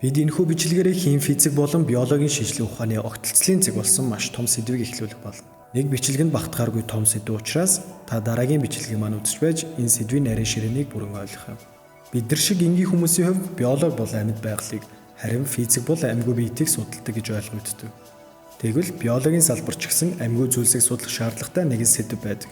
Бид энэхүү бичлэгээрээ хим физик болон биологийн шинжилгээ ухааны огтлцлын зэг болсон маш том сэдвийг эхлүүлэх болно. Нэг бичлэг нь багтахааргүй том сэдв учраас та дараагийн бичлэгийг маань үзэж байж энэ сэдвийн нарийн ширээнийг бүрэн ойлгох юм. Бид нар шиг энгийн хүмүүсийн хувьд биологи бол амьд байгалыг, харин физик бол амьгүй биетийг судалдаг гэж ойлгогддог. Тэгвэл биологийн салбарч гэсэн амьгүй зүйлсийг судлах шаардлагатай нэгэн сэдв байдаг.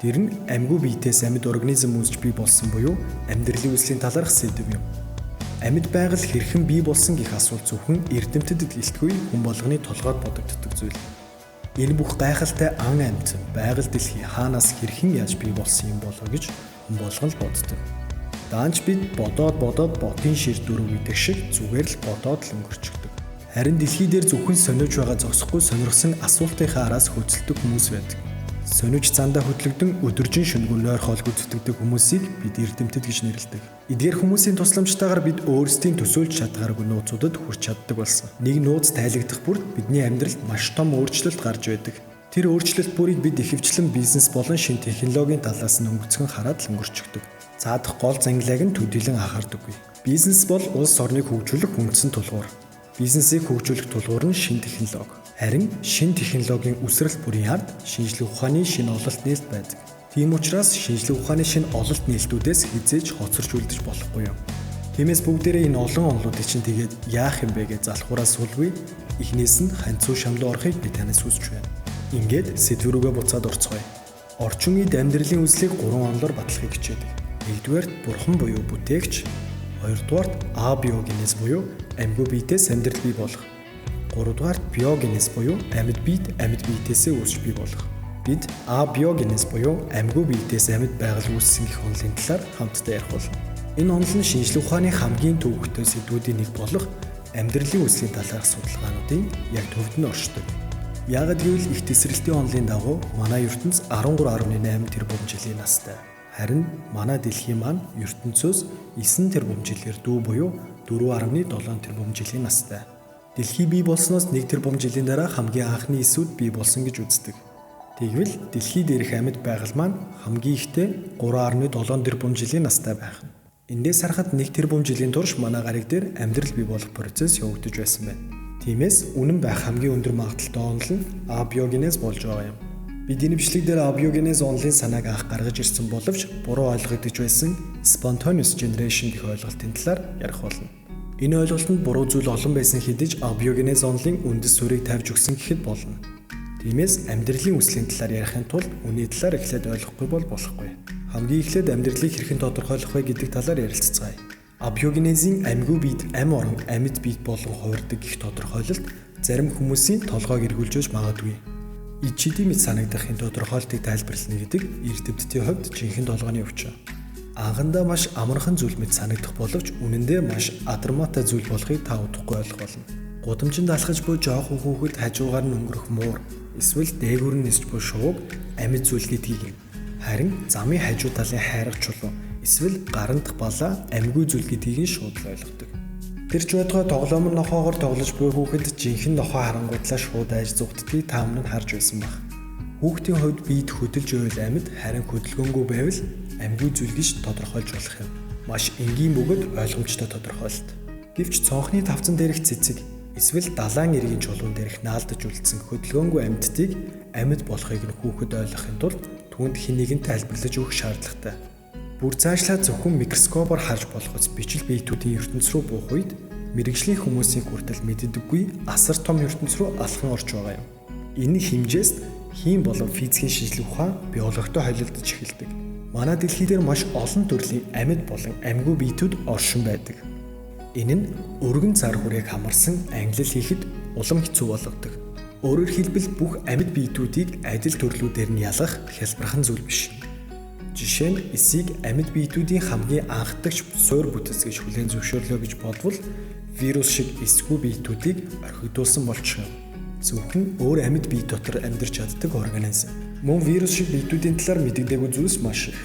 Тэр нь амьгүй биетээс амьд организм үүсч бий болсон буюу амьдралын үүслийн талаарх сэдв юм. Амьд байгаль хэрхэн бий болсон гэх асуулт зөвхөн эрдэмтэд гэлтгүй хүн болгоны толгойд бодогддог зүйл. Энэ бүх гайхалтай ан амьд байгаль дэлхий хаанаас хэрхэн яаж бий болсон юм болов гэж хүн болгон л боддог. Даанч бид бодоод ботын шир дөрөв гэдэг шиг зүгээр л бодоод л өнгөрчихдөг. Харин дэлхий дээр зөвхөн сониуж байгаа зогсохгүй сонирхсан асуултынхаа араас хөдөлдөг хүмүүс байдаг. Сониуж цаандаа хөдлөгдөн өдөржин шөнөгүй нойр хоол гүйцэтгэдэг хүмүүсийг бид эрдэмтэд гэж нэрлэдэг. Эдгээр хүмүүсийн тусламжтайгаар бид өөрсдийн төсөөлж чадхааргүй нууцудад хүрч чаддаг болсон. Нэг нууц тайлагдах бүр бидний амьдралд маш том өөрчлөлт гарч байдаг. Тэр өөрчлөлт бүрийг бид ихэвчлэн бизнес болон шинэ технологийн талаас нь өнгөцгөн хараад л өнгөрчихдөг. Цаадах гол зангилааг нь төдийлөн анхаардаггүй. Бизнес бол улс орныг хөгжүүлэх үндсэн тулгуур. Бизнесийг хөгжүүлэх тулгуур нь шинэ технологи. Харин шинэ технологийн үсрэлт бүрийн ард шинжлэх ухааны шинэ ололт нээлт байдаг. Тийм учраас шинжлэх ухааны шинэ ололт нээлтүүдээс хизээж хоцорч үлдэж болохгүй юм. Тиймээс бүгдээрээ энэ олон онолуудыг чинь тэгээд яах юм бэ гэж залхуураас суулгүй эхнээс нь ханцуу шамлуу орохыг би танаас хүсэж байна. Ингээд сэдв рүүгээ буцаад орцгоё. Орчин үед амьдралын үзлийг 3 онолоор батлахыг хичээдэг. Нэгдүгээрт бурхан буюу бүтээгч, хоёрдугаарт абиогенез буюу амьгүй биетээс амьдрал бий болгох. Гуравдугаарт биогенез буюу амьд биет амьд биетээсээ үүсч бий болох. Бид абиогенез буюу амьгүй биетээс амьд байгаль үүссэн гэх онолын талаар хамтдаа ярих болно. Энэ онол нь шинжлэх ухааны хамгийн төвөгтэй сэдвүүдийн нэг болох амьдралын үүслийн талаарх судалгаануудын яг төвд нь оршдог. Яагад гэвэл их тесрэлтийн онолын дагуу манай ертөнц 13.8 тэрбум жилийн настай. Харин манай дэлхий маань ертөнцөөс 9 тэрбум жилээр дүү буюу 4.7 тэрбум жилийн настай. Дэлхий бий болсноос 1 тэрбум жилийн дараа хамгийн анхны эсүүд бий болсон гэж үздэг. Тэгвэл дэлхий дээрх амьд байгаль маань хамгийн ихдээ 3.7 тэрбум жилийн настай байх. Эндээс харахад 1 тэрбум жилийн турш манай гариг дээр амьдрал бий болох процесс явагдаж байсан байна. Тиймээс үнэн байх хамгийн өндөр магадaltaй онол нь абиогенез болж байгаа юм. Бид энэ бичлэг дээр абиогенез онолын санааг анх гаргаж ирсэн боловч буруу ойлгогдож байсан spontaneous generation гэх ойлголтын талаар ярих болно. Энэ ойлголтод буруу зүйл олон байсан хэдиж абиогенез онолын үндэс суурийг тавьж өгсөн гэхэд болно. Тиймээс амьдралын үслийн талаар ярихын тулд үүний талаар эхлээд ойлгохгүй бол болохгүй. Хамгийн эхлээд амьдралыг хэрхэн тодорхойлох вэ гэдэг талаар ярилцгаая. Абиогенезийн амьгүй биед ам орон амьд биед болон хувирдаг гэх тодорхойлолт зарим хүмүүсийн толгойг эргүүлж магадгүй. Ичидийн мэд санагдахын тодорхойлтыг тайлбарлана гэдэг эрдэмтдийн хувьд жинхэнэ толгойн өвчин. Анхандаа маш амархан зүйл мэд санагдах боловч үнэндээ маш адармаатай зүйл болохыг та удахгүй ойлгох болно. Гудамжинд алхаж буй жоохон хүүхэд хажуугаар нь өнгөрөх муур, эсвэл дээгүүр нь нисч буй шувууг амьд зүйл гэдгийг юм. Харин замын хажуу талын хайрах чулуу, эсвэл гарандах балаа амьгүй зүйл гэдгийг нь шууд л ойлгодог. Тэр ч байтугай тоглоом нь нохоогоор тоглож буй хүүхэд жинхэнэ нохоо харангуудлаа шууд айж зүгтдгийг та өмнө нь харж байсан баг. Хүүхдийн хувьд биед хөдөлж байвал амьд, харин хөдөлгөөнгүй байвал амьгүй зүйл гэж тодорхойлж болох юм. Маш энгийн бөгөөд ойлгомжтой тодорхойлолт. Гэвч цонхны тавцан дээрх цэцэг, эсвэл далайн эргийн чулуун дээрх наалдаж үлдсэн хөдөлгөөнгүй амьдтыг амьд болохыг нь хүүхэд ойлгохын тулд түүнд хэнийг нь тайлбарлаж өгөх шаардлагатай. Бүр цаашлаад зөвхөн микроскопоор харж болохоос бичил биетүүдийн ертөнц рүү буух үед мэрэгжлийн хүмүүсийн хүртэл мэддэггүй асар том ертөнц рүү алхан орж байгаа юм. Энэ хэмжээст хийм болон физикийн шинжлэх ухаан биологитой холилдож эхэлдэг. Манай дэлхий дээр маш олон төрлийн амьд болон амьгүй биетүүд оршин байдаг. Энэ нь өргөн цар хүрээг хамарсан ангилал хийхэд улам хэцүү болгодог. Өөрөөр хэлбэл бүх амьд биетүүдийг адил төрлүүдээр нь ялгах хялбархан зүйл биш. Жишээ нь эсийг амьд биетүүдийн хамгийн анхдагч суур бүтэц гэж хүлээн зөвшөөрлөө гэж бодвол вирус шиг эсгүй биетүүдийг орхигдуулсан болчих юм. Зөвхөн өөр амьд бие дотор амьдарч чаддаг организм. Мөн вирус шиг биетүүдийн талаар мэдэгдээгүй зүйлс маш их.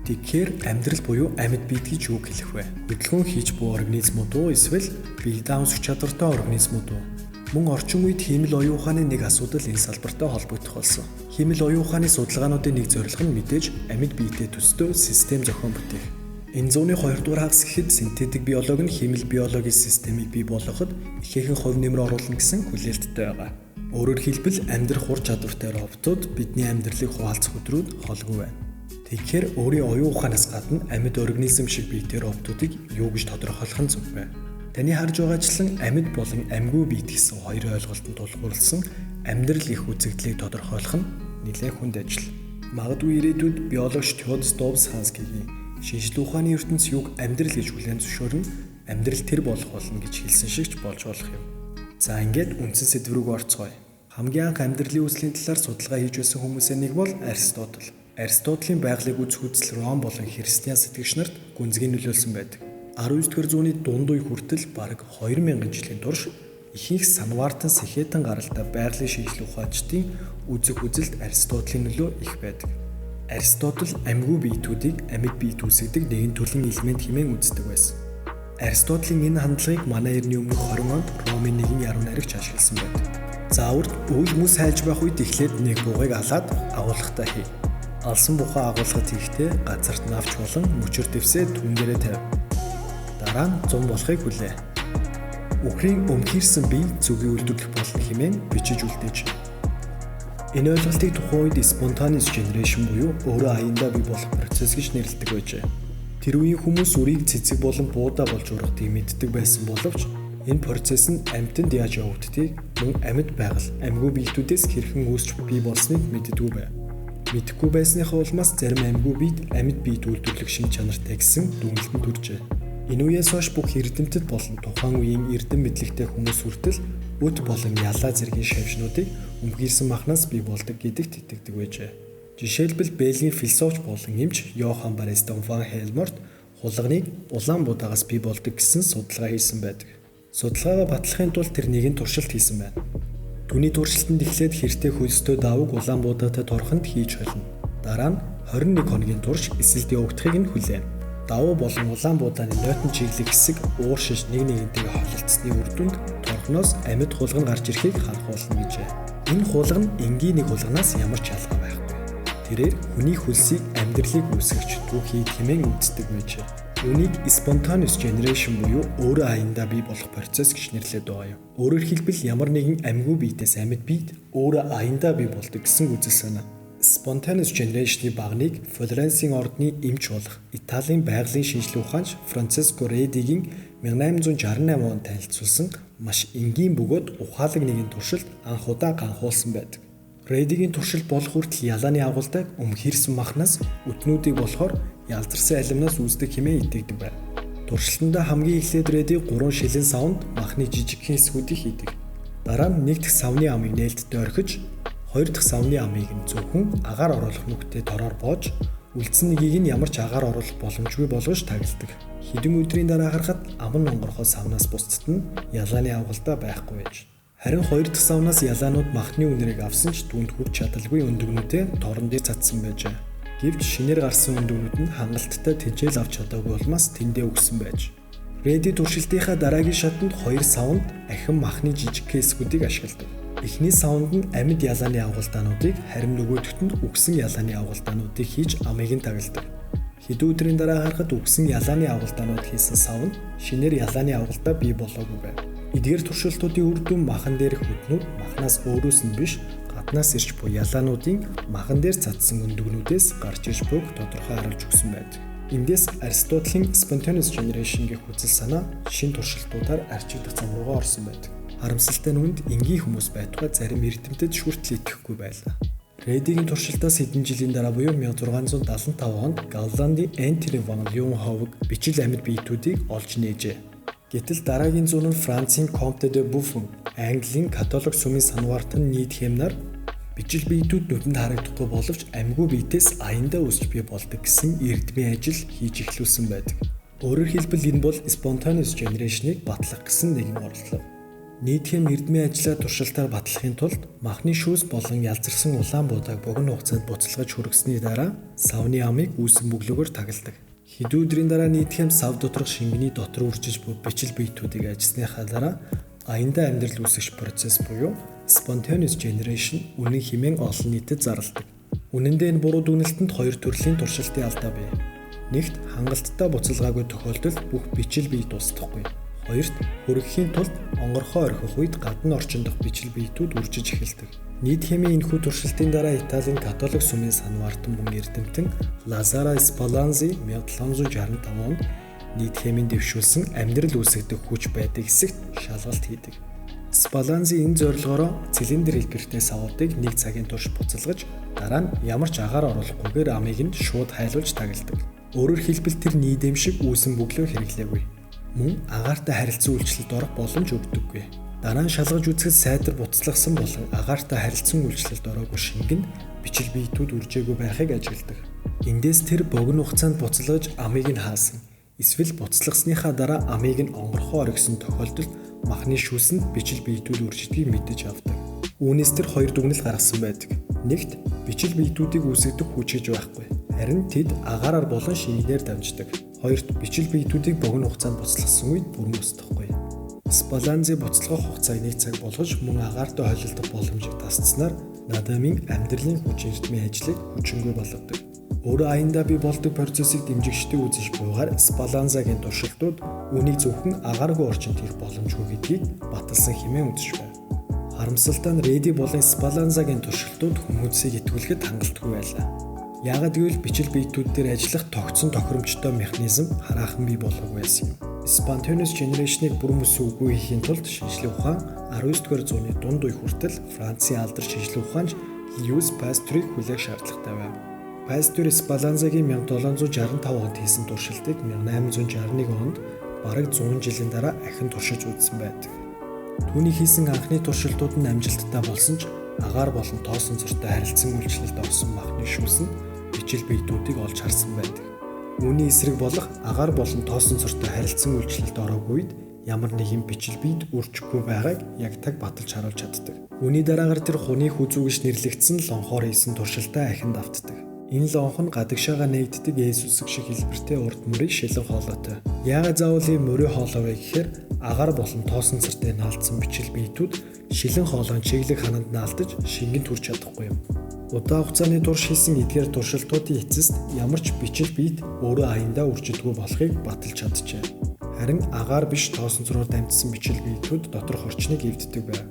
Тэгэхээр амьдрал буюу амьд биет гэж юу хэлэх вэ? Хөдөлгөөн хийж буй организмууд уу эсвэл бие даамжих чадвартай организмууд уу? Мөн орчин үед хиймэл оюун ухааны нэг асуудал энэ салбартай холбогдох болсон. Хиймэл оюун ухааны судалгаануудын нэг зорилго нь мэдээж амьд биетэй төстэй систем зохион бүтээх. Энэ зууны 2 дугаар хагас гэхэд синтетик биологи нь химэл биологийн системийг бий болгоход ихээхэн хувь нэмэр оруулна гэсэн хүлээлттэй байгаа. Өөрөөр хэлбэл амьдрах ур чадвартай роботууд бидний амьдралыг хуваалцах өдрүүд холгүй байна. Тэгэхээр өөрийн оюун ухаанаас гадна амьд организм шиг биетэй роботуудыг юу гэж тодорхойлох нь зөв вэ? Таны харж байгаачлан амьд болон амьгүй биет гэсэн хоёр ойлголтод тулгуурласан амьдрал их үзэгдлийг тодорхойлох нь нэлээд хүнд ажил. Магадгүй ирээдүйд биологч Theodor Dobzhansky-гийн шинжлэх ухааны ертөнц юг амьдрал гэж хүлээн зөвшөөрн амьдрал тэр болох болно гэж хэлсэн шиг ч болж болох юм. За ингээд үндсэн сэдв рүү орцгоё. Хамгийн анх амьдралын үүслийн талаар судалгаа хийж байсан хүмүүсийн нэг бол Аристотель. Аристотелийн байгалыг үзэх үзэл Ром болон христиан сэтгэгч нарт гүнзгий нөлөөлсөн байдаг. 19-р зууны дунд үе хүртэл бараг 2000 жилийн турш ихэнх Санвартан Сэхэтэн гаралтай байгалийн шинжлэх ухаанчдын үзэх үзэлд Аристотелийн нөлөө их байдаг. Аристотель амьгүй биетүүдийг амьд биет үүсгэдэг нэгэн төрлийн элемент хэмээн үздэг байсан. Аристотелийн энэ хандлагыг манай эртний өмнөх 20 онд Ромын нэгэн яруу найрагч ашигласан байдаг. Заавар үйл мөс хайлж байх үед эхлээд нэг бугыг алаад агуулгатай хий. Алсан бухаа агуулгад хийхдээ газарт навч болон мөчөр дэвсээ түнгээрээ тавь. Дараа нь зун болохыг хүлээ. Үхрийн өмхийрсэн бие зүгийн үйлдвэрлэх болно хэмээн бичиж үлдээж. Энэ ойлголтыг тухайн үед spontaneous generation буюу өөрөө аяндаа бий болох процесс гэж нэрлэдэг байжээ. Тэр үеийн хүмүүс үрийг цэцэг болон буудаа болж ургадгийг мэддэг байсан боловч энэ процесс нь амьтанд яаж явагддгийг мөн амьд байгаль, амьгүй биетүүдээс хэрхэн үүсч бий болсныг мэддэггүй байв. Мэдэхгүй байсныхаа улмаас зарим амьгүй биет амьд биет үйлдвэрлэх шин чанартай гэсэн дүгнэлтэнд хүрчээ. Энэ үеэс хойш бүх эрдэмтэд болон тухайн үеийн эрдэм мэдлэгтэй хүмүүс хүртэл өд болон ялаа зэргийн шавьчнуудыг өмхийрсэн махнаас бий болдог гэдэгт итгэдэг байжээ. Жишээлбэл Бельгийн философч болон эмч Йохан Баристон ван Хельморт хулганыг улаан будаагаас бий болдог гэсэн судалгаа хийсэн байдаг. Судалгаагаа батлахын тулд тэр нэгэн туршилт хийсэн байна. Түүний туршилтанд эхлээд хэртэй хөлстэй давыг улаан будаатай торхонд хийж холино. Дараа нь 21 хоногийн турш эсэлд явагдахыг нь хүлээн. Давуу болон улаан буудааны нойтон чиглэг хэсэг уур шиш нэг нэгнтэйгээ холилдсны үр дүнд торхноос амьд хулган гарч ирэхийг харах болно гэжээ. Энэ хулган энгийн нэг хулганаас ямар ч ялгаа байхгүй. Тэрээр хүний хөлсийг амьдралыг үүсгэж түүхий хэмээн үздэг байжээ. Үүнийг spontaneous generation буюу өөрөө аяндаа бий болох процесс гэж нэрлэдэг байгаа юм. Өөрөөр хэлбэл ямар нэгэн амьгүй биетээс амьд биет өөрөө аяндаа бий болдог гэсэн үзэл санаа. Spontaneous generation-ийн багныг Флоренцийн ордны эмч болох Италийн байгалийн шинжлэх ухаанч Франциско Редигийн 1868 онд танилцуулсан маш энгийн бөгөөд ухаалаг нэгэн туршилт анх удаа ганхуулсан байдаг. Редигийн туршилт болох хүртэл ялааны агуулдаг өмхийрсэн махнаас өтнүүдийг болохоор ялзарсан алимнаас үүсдэг хэмээн итгэдэг байв. Туршилтандаа хамгийн эхлээд Реди 3 шилэн савнд махны жижигхэн хэсгүүдийг хийдэг. Дараа нь нэг дахь савны амыг нээлттэй орхиж, хоёр дахь савны амыг нь зөвхөн агаар оруулах нүхтэй тороор боож, үлдсэн нэгийг нь ямар ч агаар оруулах боломжгүй болгож тагладаг. Хэдэн өдрийн дараа харахад ам нь онгорхоо савнаас бусдад нь ялааны агуулдаа байхгүй байж. Харин хоёр дахь савнаас ялаанууд махны үнэрийг авсан ч түүнд хүрч чадалгүй өндөгнүүдээ торон дээр цацсан байжээ. Гэвч шинээр гарсан өндөгнүүд нь хангалттай тэжээл авч чадаагүй улмаас тэндээ өгсөн байж. Реди туршилтынхаа дараагийн шатанд хоёр савнд ахин махны жижиг хэсгүүдийг ашигладаг. Эхний савнд нь амьд ялааны агуулдаануудыг, харин нөгөөдөгт нь үгсэн ялааны агуулдаануудыг хийж амыг нь тагладаг. Хэдэн өдрийн дараа харахад үгсэн ялааны агуулдаанууд хийсэн сав нь шинээр ялааны агуулдаа бий болоогүй байв. Эдгээр туршилтуудын үр дүн махан дээрх хөднүүд махнаас өөрөөс нь биш, гаднаас ирж буй ялаануудын махан дээр цацсан өндөгнүүдээс гарч ирж буйг тодорхой харуулж өгсөн байдаг. Эндээс Аристотелийн spontaneous generation гэх үзэл санаа шин туршилтуудаар арчигдах зам руугаа орсон байдаг. Харамсалтай нь үүнд энгийн хүмүүс байтугай зарим эрдэмтэд шүртэл итгэхгүй байлаа. Редигийн туршилтаас хэдэн жилийн дараа буюу 1675 онд Голландын Энтони ван Леюнховыг бичил амьд биетүүдийг олж нээжээ. Гэтэл дараагийн зуун нь Францын Comte de Buffon, Английн католик сүмийн Санвартан Нийтхэм нар бичил биетүүд нүдэнд харагдахгүй боловч амьгүй биетээс аяндаа үүсч бий болдог гэсэн эрдмийн ажил хийж эхлүүлсэн байдаг. Өөрөөр хэлбэл энэ бол spontaneous generation-ыг батлах гэсэн нэгэн орлого. Нийтхэм эрдмийн ажлаа туршилтаар батлахын тулд махны шүүс болон ялзарсан улаан буудааг богино хугацаанд буцалгаж хүргэсний дараа савны амыг үүсэн бүглөгөөр тагладаг. Хэдэн өдрийн дараа нийтхэм сав доторх шингэний дотор үржиж буй бичил биетүүдийг ажилласныхаа дараа аяндаа амьдрал үүсгэх процесс буюу spontaneous generation үнэн хэмээн олон нийтэд зарладаг. Үнэн дээр энэ буруу дүгнэлтэнд хоёр төрлийн туршилтын алдаа бий. Нэгт хангалттай буцалгаагүй тохиолдолд бүх бичил бие дуусдаггүй. Хоёрт хүргэхийн тулд онгорхоо орхих үед гадна орчин дахь бичил биетүүд үржиж эхэлдэг. Нийт хэмээн энэхүү туршилтын дараа Италийн католик сүмийн санваартан мөн эрдэмтэн Лазаро Спалланзи 1765 онд нийт хэмээн дэвшүүлсэн амьдрал үүсгдэг хүч байдаг хэсэгт шалгалт хийдэг. Спалланзи энэ зорилгоороо цилиндр хэлбэртэй савуудыг 1 цагийн турш буцалгаж дараа нь ямар ч агаар оруулахгүйгээр амийг нь шууд хайлуулж тагладаг. Өөрөөр хэлбэл тэр нийдэм шиг үүсэн бөглөө хэрэглээгүй. Мөн агаартай харилцан үйлчлэлд орох боломж өгдөггүй. Дараа нь шалгаж үзэхэд сайтар буцлагсан болон агаартай харилцан үйлчлэлд ороогүй шингэн бичил биетүүд үржээгүй байхыг ажигладаг. Эндээс тэр богино хугацаанд буцалгаж амийг нь хаасан. Эсвэл буцлагсныхаа дараа амийг нь онгорхоо оргисон тохиолдолд махны шүүсэнд бичил биетүүд үржидгийг мэдэж авдаг. Үүнээс тэр хоёр дүгнэлт гаргасан байдаг. Нэгт бичил биетүүдийг үүсгэх хүч гэж байхгүй. Харин тэд агаараар болон шингэнээр дамждаг. Хоёрт бичил биетүүдийг богино хугацаанд буцлагсан үед бүрэн устдахгүй. Спалланзи буцалгах хугацааг 1 цаг болгож мөн агаартай холилдох боломжийг тасцснаар надамын амьдралын хүч эрдмийн ажлыг хүчингүй болгодог. Өөрө аяндаа бий болдог процессыг дэмжигчтэй үзэж буйгаар Спалланзагийн туршилтууд үүнийг зөвхөн агааргүй орчинд хийх боломжгүй гэдгийг баталсан хэмээн үзэж байна. Харамсалтай нь Реди болон Спалланзагийн туршилтууд хүмүүсийг итгүүлэхэд хангалтгүй байлаа. Яагаад гэвэл бичил биетүүд дээр ажиллах тогтсон тохиромжтой механизм хараахан бий болоогүй байсан юм. Spontaneous generation-ыг бүрэн бүс үгүй хийхийн тулд шинжлэх ухаан 19-р зууны дунд үе хүртэл Францын алдар шинжлэх ухаанч Louis Pasteur-ыг хүлээх шаардлагатай байв. Pasteur Spallanzaгийн 1765 онд хийсэн туршилтыг 1861 онд бараг 100 жилийн дараа ахин туршиж үзсэн байдаг. Түүний хийсэн анхны туршилтууд нь амжилттай болсон ч агаар болон тоосон зөртэй харилцан үйлчлэлд орсон махны шүүс нь бичил биетүүдийг олж харсан байдаг. Үүний эсрэг болох агаар болон тоосон зөртэй харилцан үйлчлэлд ороогүй үед ямар нэгэн бичил биет үржихгүй байгааг яг таг баталж харуулж чаддаг. Үүний дараагаар тэр хуны хүзүү гэж нэрлэгдсэн лонхоор хийсэн туршилтаа ахин давтдаг. Энэ лонх нь гадагшаага нэгддэг Есүсэг шиг хэлбэртэй урд мөрийг шилэн хоолойтой. Яагаад заавал ийм мөрөө хоолой вэ гэхээр агаар болон тоосон цартай наалдсан бичил биетүүд шилэн хоолойн чиглэг хананд наалдаж шингэн төрж чадахгүй юм. Удаа хугацааны турш хийсэн эдгээр туршилтуудын эцэст ямар ч бичил биет өөрөө аяндаа үржидгүй болохыг баталж чаджээ. Харин агаар биш тоосон цороор дамжсан бичил биетүүд доторх орчныг эвддэг байв.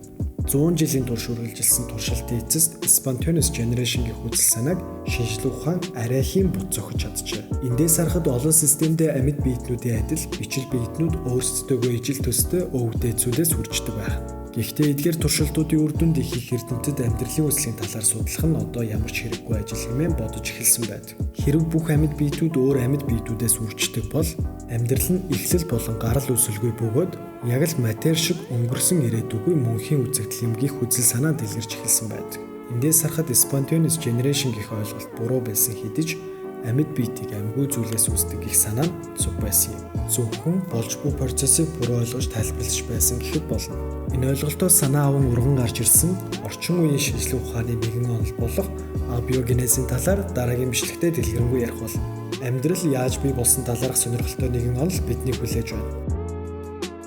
100 жилийн турш үргэлжилсэн туршилтын эцэст Spontaneous Generation-ийн үзэл санааг шинжлэх ухаан арай хийн бут зохиж чаджээ. Эндээс харахад олон системдээ амьд биетнүүдийн адил бичил биетнүүд өөрсдөө ижил төстэй өвдөө зүйлээс үрждэг байх. Гэхдээ эдгээр туршилтуудын үр дүнд их эрдэмтэд амьдралын үүслийн талаар судлах нь одоо ямар ч хэрэггүй ажил хэмээн бодож эхэлсэн байдаг. Хэрв бүх амьд биетүүд өөр амьд биетүүдээс үрждэг бол амьдрал нь эхлэл болон гарал үүсэлгүй бөгөөд яг л матер шиг өнгөрсөн ирээдүггүй мөнхийн үзэгдэл юмгих үзэл санаа дэлгэрч эхэлсэн байдаг. Эндээс харахад Spontaneous Generation гэх ойлголт буруу байсан хэдиж амьд биетийг амьгүй зүйлээс үүсдэг гэх санаа нь зөв байсан юм. Зөвхөн болж буй процессыг буруу ойлгож тайлбарлаж байсан гэхэд болно. Энэ ойлголтоос санаа аван урган гарч ирсэн орчин үеийн шинжлэх ухааны нэгэн онол болох абиогенезийн талаар дараагийн бичлэгтээ дэлгэрэнгүй ярих болно. Амьдрал яаж бий болсон талаарх сонирхолтой нэгэн онол бидний хүлээж байна.